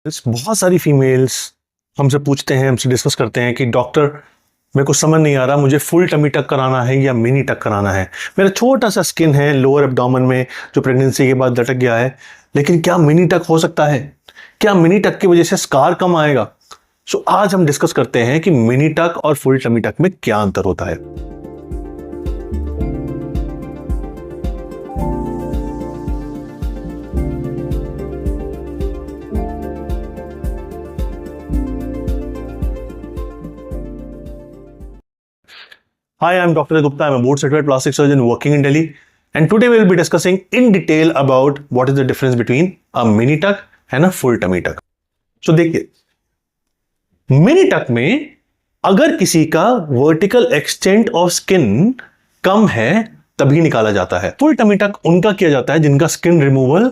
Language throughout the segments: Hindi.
बहुत सारी फीमेल्स हमसे पूछते हैं, हमसे डिस्कस करते हैं कि डॉक्टर मेरे को समझ नहीं आ रहा, मुझे फुल टमी टक कराना है या मिनी टक कराना है। मेरा छोटा सा स्किन है लोअर एब्डोमेन में जो प्रेगनेंसी के बाद लटक गया है, लेकिन क्या मिनी टक हो सकता है? क्या मिनी टक की वजह से स्कार कम आएगा? सो आज हम डिस्कस करते हैं कि मिनी टक और फुल टमी टक में क्या अंतर होता है। Hi, I'm Dr. Gupta. I'm a board certified plastic surgeon working in Delhi. And today we'll be discussing in detail about what is the difference between a mini tuck and a full tummy tuck. So देखिए, मिनी टक में अगर किसी का वर्टिकल एक्सटेंट ऑफ स्किन कम है तभी निकाला जाता है। फुल टमी टक उनका किया जाता है जिनका स्किन रिमूवल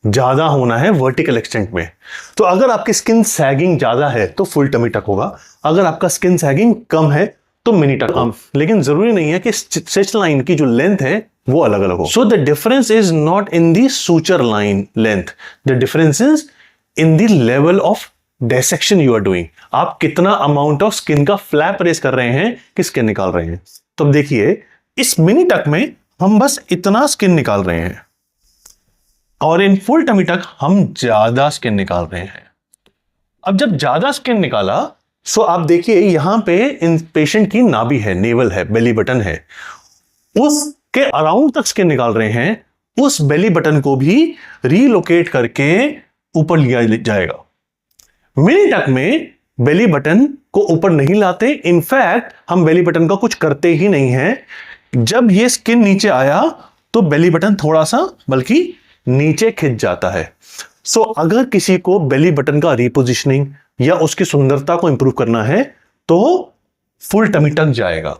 ज्यादा होना है वर्टिकल एक्सटेंट में। तो अगर आपकी स्किन सैगिंग ज्यादा है तो फुल टमी टक होगा, अगर आपका स्किन सैगिंग कम है तो मिनी टक होगा। लेकिन जरूरी नहीं है कि स्टिच लाइन की जो लेंथ है वो अलग अलग हो। So the difference is not in the suture line length, the difference is in the level of dissection you are doing. आप कितना अमाउंट ऑफ स्किन का फ्लैप रेस कर रहे हैं कि स्किन निकाल रहे हैं। तो अब देखिए, इस मिनी टक में हम बस इतना स्किन निकाल रहे हैं और इन फुल टमी टक हम ज्यादा स्किन निकाल रहे हैं। अब जब ज्यादा स्किन निकाला, सो आप देखिए यहां पे इन पेशेंट की नाभि है, नेवल है, बेली बटन है, उसके अराउंड तक स्किन निकाल रहे हैं। उस बेली बटन को भी रीलोकेट करके ऊपर लिया जाएगा। मिनी टक में बेली बटन को ऊपर नहीं लाते, इनफैक्ट हम बेली बटन का कुछ करते ही नहीं है। जब ये स्किन नीचे आया तो बेली बटन थोड़ा सा बल्कि नीचे खिंच जाता है। सो अगर किसी को बेली बटन का रिपोजिशनिंग या उसकी सुंदरता को इंप्रूव करना है तो फुल टमी टक जाएगा।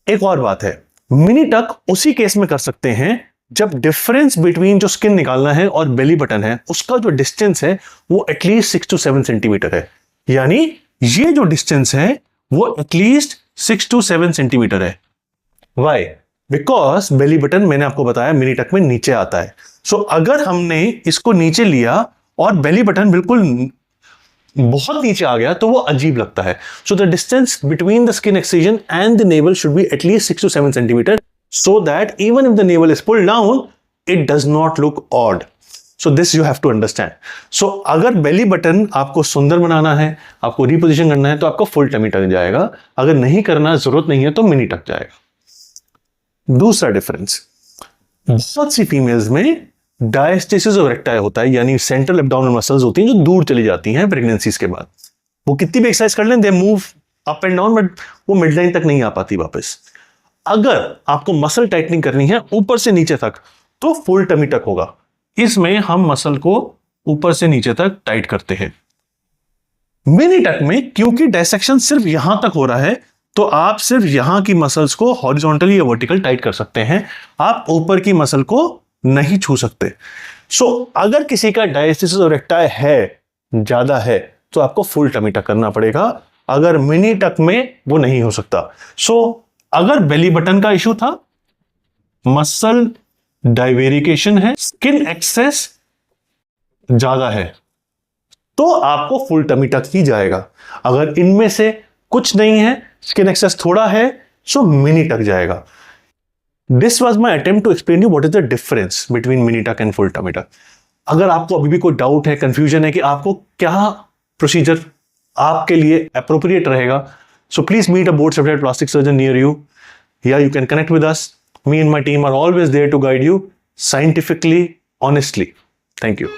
एक और बात है, मिनी टक उसी केस में कर सकते हैं जब डिफरेंस बिटवीन जो स्किन निकालना है और बेली बटन है उसका जो डिस्टेंस है वो एटलीस्ट 6 to 7 सेंटीमीटर है। यानी ये जो डिस्टेंस है वो एटलीस्ट 6 to 7 सेंटीमीटर है। वाई? बिकॉज बेली बटन मैंने आपको बताया मिनी टक में नीचे आता है। सो अगर हमने इसको नीचे लिया और बेली बटन बिल्कुल बहुत नीचे आ गया तो वो अजीब लगता है। So the distance between the skin excision and the navel should be at least 6 to 7 centimetre, so that even if the navel is pulled down, it does not look odd. So this you have to understand. So अगर बेली बटन आपको सुंदर बनाना है, आपको रिपोजिशन करना है तो आपको फुल टमी टक जाएगा, अगर नहीं करना, जरूरत नहीं है तो मिनी टक जाएगा। दूसरा डिफरेंस, बहुत सी फीमेल्स में डायस्टेसिस ऑफ रेक्टाई होता है, यानी सेंट्रल एब्डोमिनल मसल्स होती हैं जो दूर चली जाती हैं प्रेगनेंसीज के बाद। वो कितनी भी एक्सरसाइज कर लें, they move up and down, but वो मिड लाइन तक नहीं आ पाती वापस। अगर आपको मसल टाइटनिंग करनी है ऊपर से नीचे तक तो फुल टमी टक होगा। इसमें हम मसल को ऊपर से नीचे तक टाइट करते हैं। मिनी टक में क्योंकि डायसेक्शन सिर्फ यहां तक हो रहा है तो आप सिर्फ यहां की मसल्स को हॉरिजॉन्टली या वर्टिकल टाइट कर सकते हैं, आप ऊपर की मसल को नहीं छू सकते। सो अगर किसी का डायस्टेसिस ऑफ रेक्टाई है, ज्यादा है, तो आपको फुल टमी टक करना पड़ेगा। अगर मिनी टक में वो नहीं हो सकता। सो अगर बेली बटन का इशू था, मसल डाइवेरिकेशन है, स्किन एक्सेस ज्यादा है, तो आपको फुल टमी टक ही जाएगा। अगर इनमें से कुछ नहीं है, स्किन एक्सेस थोड़ा है, सो मिनी टक जाएगा। This was my attempt to explain you what is the difference between mini tuck and full tummy tuck. अगर आपको अभी भी कोई डाउट है, कंफ्यूजन है कि आपको क्या प्रोसीजर आपके लिए अप्रोप्रिएट रहेगा, so please meet a board certified plastic surgeon near you. Yeah, you can connect with us. Me and my team are always there to guide you scientifically, honestly. Thank you.